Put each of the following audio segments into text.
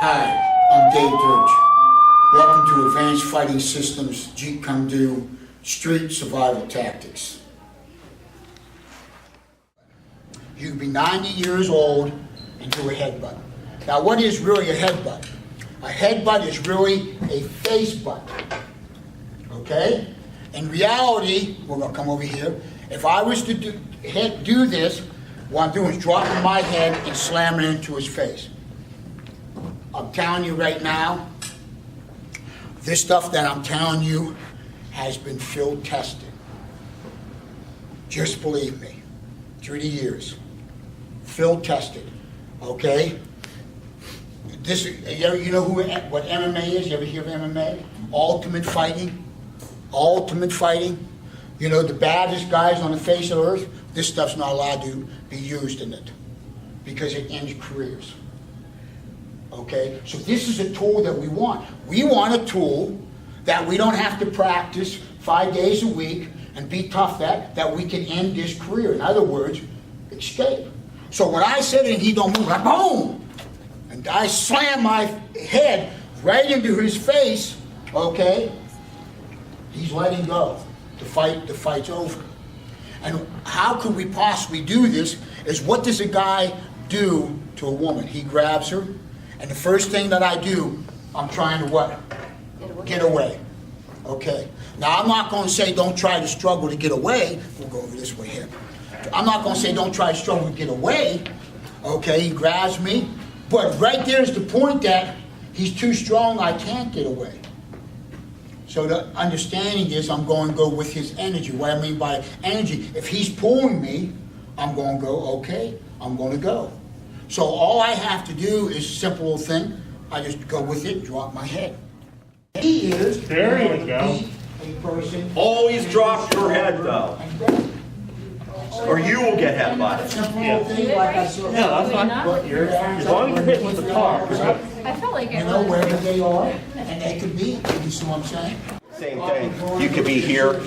Hi, I'm Dave Durch. Welcome to Advanced Fighting Systems Jeet Kune Do Street Survival Tactics. You can be 90 years old and do a headbutt. Now what is really a headbutt? A headbutt is really a face butt. Okay? In reality, we're going to come over here. If I was to do this, what I'm doing is dropping my head and slamming into his face. I'm telling you right now, this stuff that I'm telling you has been field tested. Just believe me. 30 years. Field tested. Okay? This, you know what MMA is? You ever hear of MMA? Ultimate fighting. Ultimate fighting. You know, the baddest guys on the face of the earth, this stuff's not allowed to be used in it because it ends careers. Okay? So this is a tool that we want. We want a tool that we don't have to practice 5 days a week and be tough that we can end this career. In other words, escape. So when I said it and he don't move, I boom! And I slam my head right into his face, okay? He's letting go. The fight's over. And how could we possibly do this is what does a guy do to a woman? He grabs her, and the first thing that I do, I'm trying to what? Get away. Okay. Now I'm not going to say don't try to struggle to get away. We'll go over this way here. I'm not going to say don't try to struggle to get away. Okay, he grabs me. But right there is the point that he's too strong, I can't get away. So the understanding is I'm going to go with his energy. What I mean by energy, if he's pulling me, I'm going to go, okay, I'm going to go. So all I have to do is a simple little thing. I just go with it, drop my head. He is there you go. A person. Always drop your head though, or you will get headbutted. Yeah, that's fine. As long as you're hitting with the car. I felt like it You know, was. wherever they are, and they could be, you see what I'm saying? Same thing. You could be here,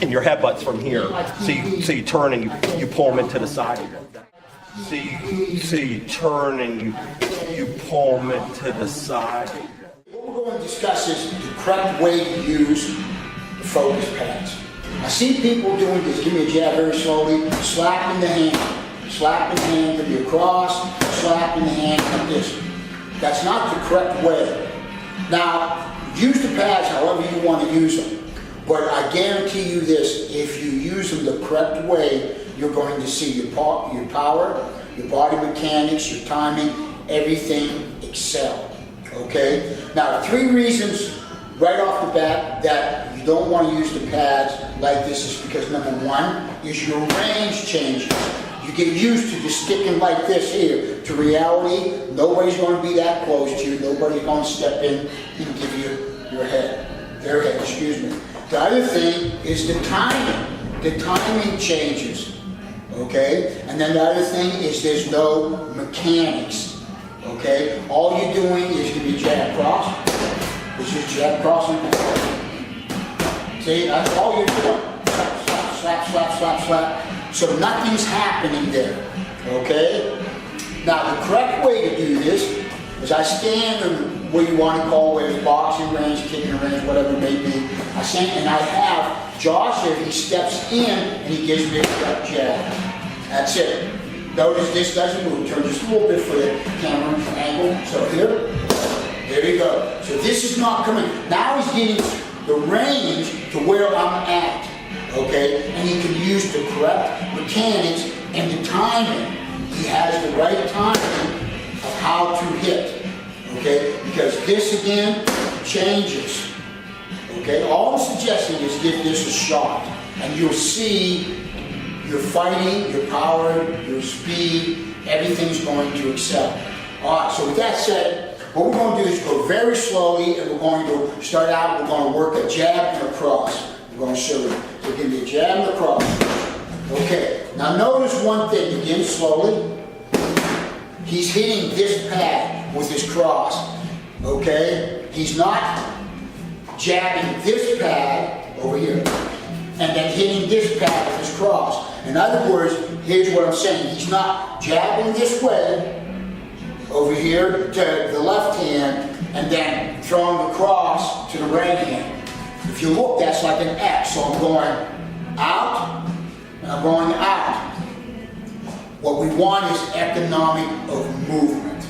and your headbutt's from here. So you turn and you pull them into the side. So you turn and you pull them into the side. What we're going to discuss is the correct way to use the focus pads. I see people doing this. Give me a jab very slowly, slap in the hand. Slap in the hand, could be across, slap in the hand like this. That's not the correct way. Now, use the pads however you want to use them. But I guarantee you this, if you use them the correct way, you're going to see your power, your body mechanics, your timing, everything excel. Okay? Now, 3 reasons right off the bat that you don't want to use the pads like this is because number 1 is your range changes. You get used to just sticking like this here. To reality, nobody's going to be that close to you. Nobody's going to step in and give you their head, excuse me. The other thing is the timing. The timing changes, okay? And then the other thing is there's no mechanics, okay? All you're doing is going to be jab cross. It's just jab cross and see, that's all you're doing. Slap, slap, slap, slap, slap. So nothing's happening there, okay? Now the correct way to do this is I stand in what you want to call whether it's boxing range, kicking range, whatever it may be. I stand and I have Josh here, he steps in and he gives me a cut jab. That's it. Notice this doesn't move. Turn just a little bit for the camera angle. So here, there you go. So this is not coming. Now he's getting the range to where I'm at. Okay, and he can use the correct mechanics and the timing. He has the right timing of how to hit. Okay, because this again changes. Okay, all I'm suggesting is give this a shot, and you'll see your fighting, your power, your speed, everything's going to excel. All right, so with that said, what we're going to do is go very slowly, and we're going to start out. We're going to work a jab and a cross. We're going to show you. So give me a jab and a cross. Okay. Now notice one thing. Again, slowly. He's hitting this pad with his cross. Okay. He's not jabbing this pad over here and then hitting this pad with his cross. In other words, here's what I'm saying. He's not jabbing this way. over here to the left hand, and then throwing across to the right hand. If you look, that's like an X. So I'm going out, and I'm going out. What we want is economic of movement,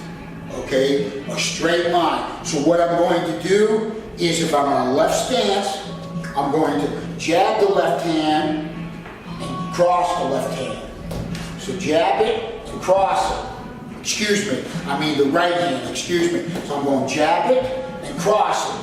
okay? A straight line. So what I'm going to do is, if I'm on a left stance, I'm going to jab the left hand and cross the left hand. So jab it and cross it. Excuse me, I mean the right hand, excuse me. So I'm going to jab it and cross it,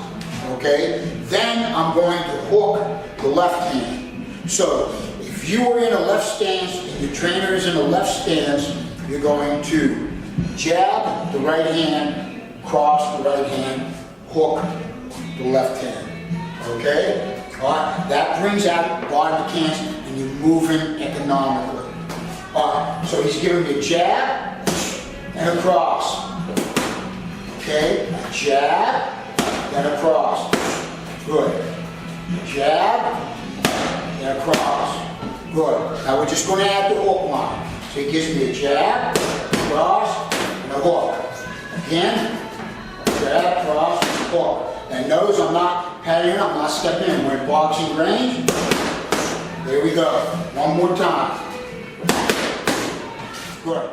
okay? Then I'm going to hook the left hand. So if you are in a left stance and your trainer is in a left stance, you're going to jab the right hand, cross the right hand, hook the left hand, okay? All right, that brings out the bottom of the cans and you're moving economically. All right, so he's giving me a jab and a cross, okay? A jab and a cross, good. A jab and a cross. Good. Now we're just going to add the hook line. So he gives me a jab, cross, and a hook. Again, jab, cross, and hook. And notice I'm not patting, I'm not stepping in. We're in boxing range. There we go. One more time. Good.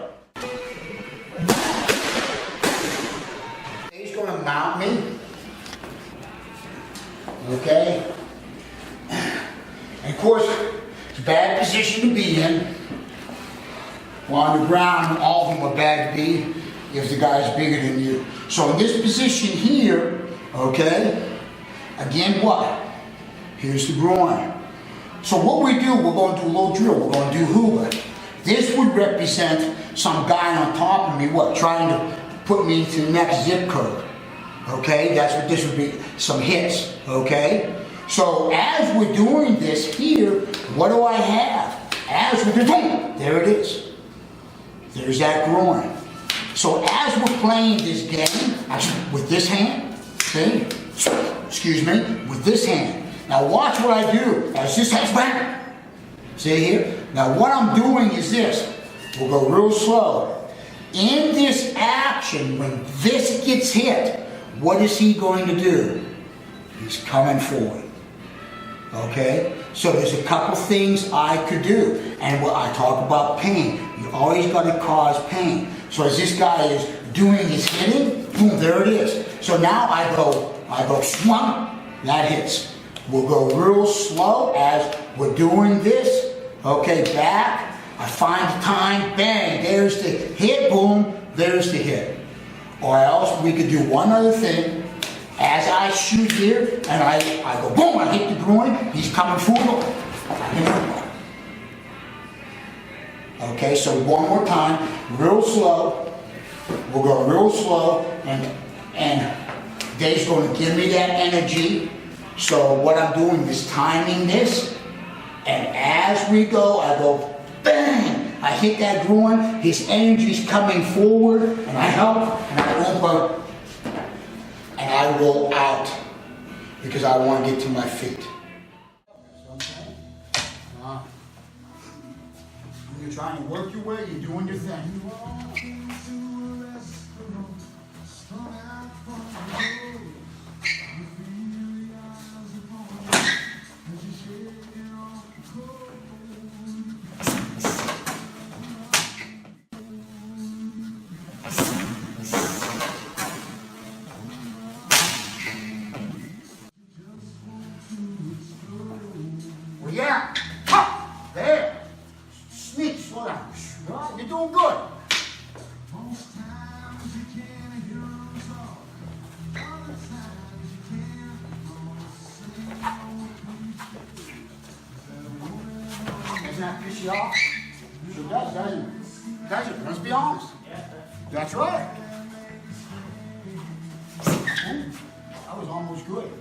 He's going to mount me. Okay? And of course, it's a bad position to be in. Well, on the ground, all of them are bad to be if the guy's bigger than you. So in this position here, okay, again what? Here's the groin. So what we do, we're going to do a little drill. We're going to do hula. This would represent some guy on top of me, what? Trying to put me into the next zip code. Okay, that's what this would be, some hits, okay? So as we're doing this here, what do I have? As we're doing, there it is. There's that groin. So as we're playing this game, actually with this hand, see? Excuse me, with this hand. Now watch what I do. As this hand's bang. See here? Now what I'm doing is this. We'll go real slow. In this action, when this gets hit, what is he going to do? He's coming forward. Okay? So there's a couple things I could do. And when I talk about pain, you always got to cause pain. So as this guy is doing his hitting, boom, there it is. So now I go swung, that hits. We'll go real slow as we're doing this. Okay, back. I find the time, bang, there's the hit, boom, there's the hit. Or else we could do one other thing. As I shoot here, and I go boom, I hit the groin, he's coming forward. Okay, so one more time, real slow. We'll go real slow, and Dave's going to give me that energy. So what I'm doing is timing this, and as we go, I go bang, I hit that groin, his energy's coming forward, and I help, and I open, and I roll out, because I want to get to my feet. When you're trying to work your way, you're doing your thing. Yeah, ha, there. Sneak, slow down. Right, you're doing good. Doesn't that piss you off? Sure does, doesn't it? Does it? Let's be honest. That's right. That was almost good.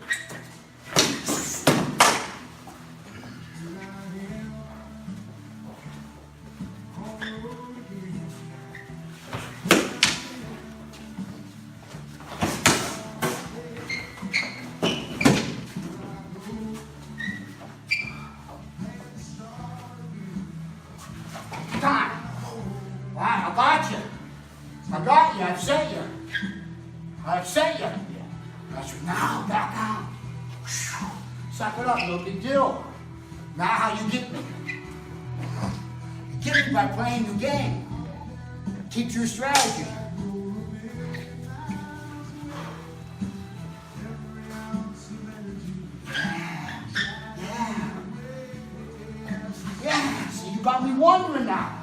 Time. Wow, I got you. I upset you. I upset you. That's right. Now, back out. Suck it up, no big deal. Now how you get me? You get me by playing your game. Keep your strategy. Yeah, see, you got me wondering now.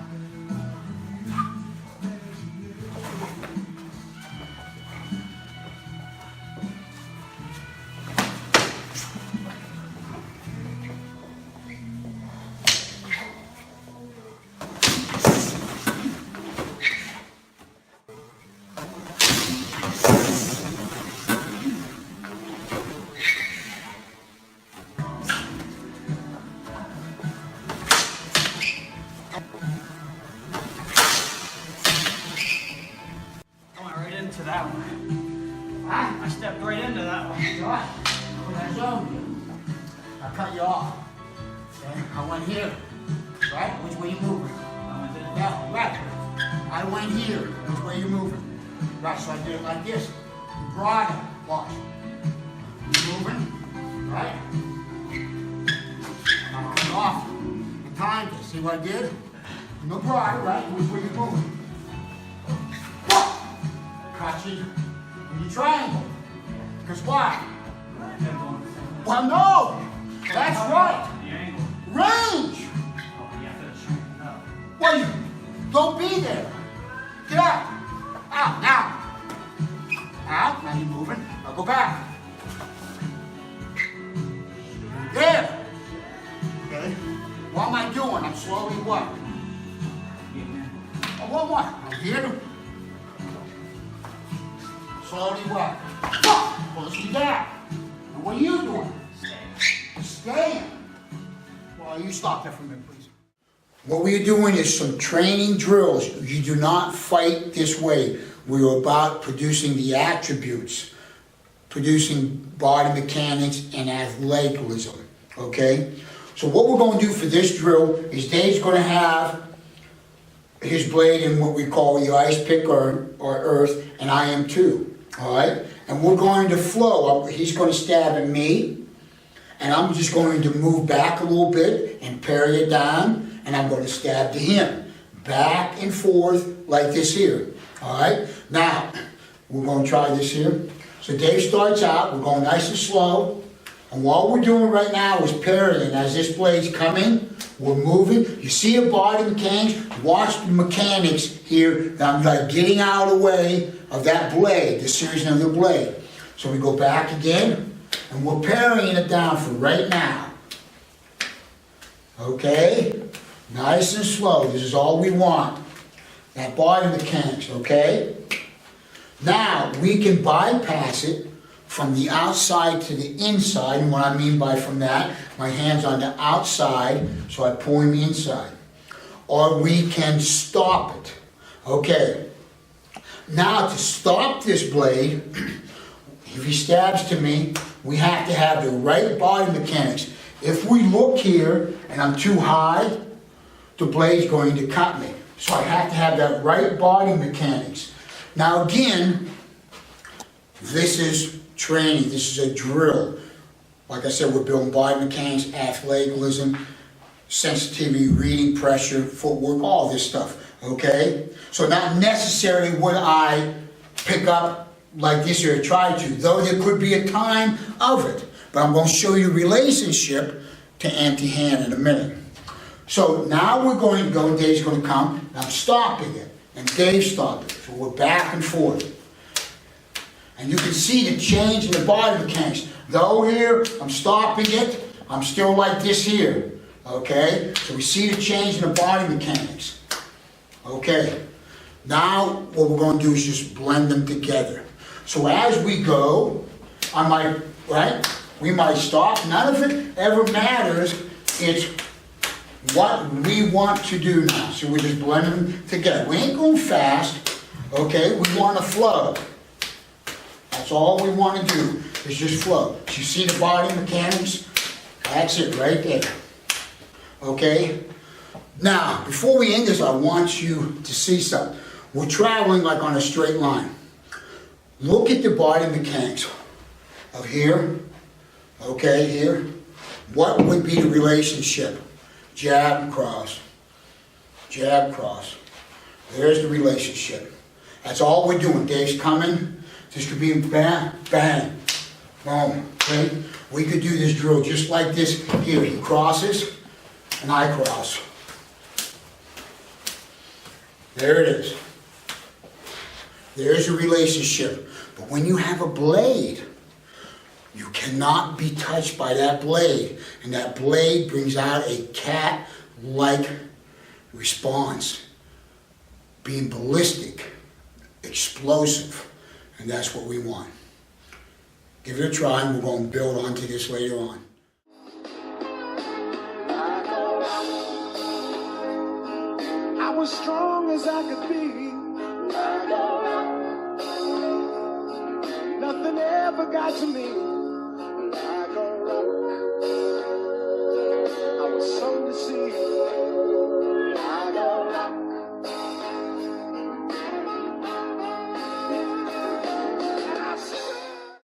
Into that one. Huh? I stepped right into that one. Right. I zoned you. I cut you off. Okay? I went here. Right? Which way you moving? Yeah, right. I went here. Which way you moving? Right, so I did it like this. You brought it. Watch. You moving? Right? I'm cutting off. I timed it. See what I did? You brought it, right? Which way you moving? Cut you in your triangle. Because why? Well, no! That's right! Range! Well, you don't be there. Get out. Out, now. Out, now you're moving. Now go back. There. Okay? What am I doing? I'm slowly what? Oh, what? I'm here. Slowly what? Push me back. And what are you doing? Staying. Well, you stop there for a minute, please. What we're doing is some training drills. You do not fight this way. We're about producing the attributes, producing body mechanics and athleticism. Okay? So what we're going to do for this drill is Dave's going to have his blade in what we call the ice pick or earth, and I am too. All right? And we're going to flow. He's going to stab at me, and I'm just going to move back a little bit and parry it down, and I'm going to stab to him. Back and forth like this here. All right? Now, we're going to try this here. So Dave starts out. We're going nice and slow. And what we're doing right now is parrying. As this blade's coming, we're moving. You see a body mechanics? Watch the mechanics here. Now I'm like getting out of the way of that blade, the series of the blade. So we go back again, and we're parrying it down for right now. Okay? Nice and slow. This is all we want. That body mechanics, okay? Now, we can bypass it from the outside to the inside, and what I mean by from that, my hand's on the outside, so I pull him inside. Or we can stop it. Okay. Now to stop this blade, if he stabs to me, we have to have the right body mechanics. If we look here and I'm too high, the blade's going to cut me. So I have to have that right body mechanics. Now again, this is training, this is a drill. Like I said, we're building body mechanics, athleticism, sensitivity, reading, pressure, footwork, all this stuff, okay? So not necessarily would I pick up like this or try to, though there could be a time of it. But I'm going to show you the relationship to empty hand in a minute. So now we're going to go, Dave's going to come, and I'm stopping it, and Dave's stopping it. So we're back and forth. And you can see the change in the body mechanics. Though here, I'm stopping it, I'm still like this here. Okay? So we see the change in the body mechanics. Okay. Now, what we're going to do is just blend them together. So as we go, I might, right? We might stop. None of it ever matters. It's what we want to do now. So we just blend them together. We ain't going fast. Okay? We want to flow. That's all we want to do, is just flow. So you see the body mechanics? That's it right there. Okay? Now, before we end this, I want you to see something. We're traveling like on a straight line. Look at the body mechanics of here, okay, here. What would be the relationship? Jab, cross. Jab, cross. There's the relationship. That's all we're doing. Dave's coming. This could be bang, bang, boom, okay? We could do this drill just like this here. He crosses, and I cross. There it is. There's a relationship. But when you have a blade, you cannot be touched by that blade. And that blade brings out a cat-like response. Being ballistic, explosive, and that's what we want. Give it a try, and we're going to build onto this later on. I was strong as I could be. Nothing ever got to me.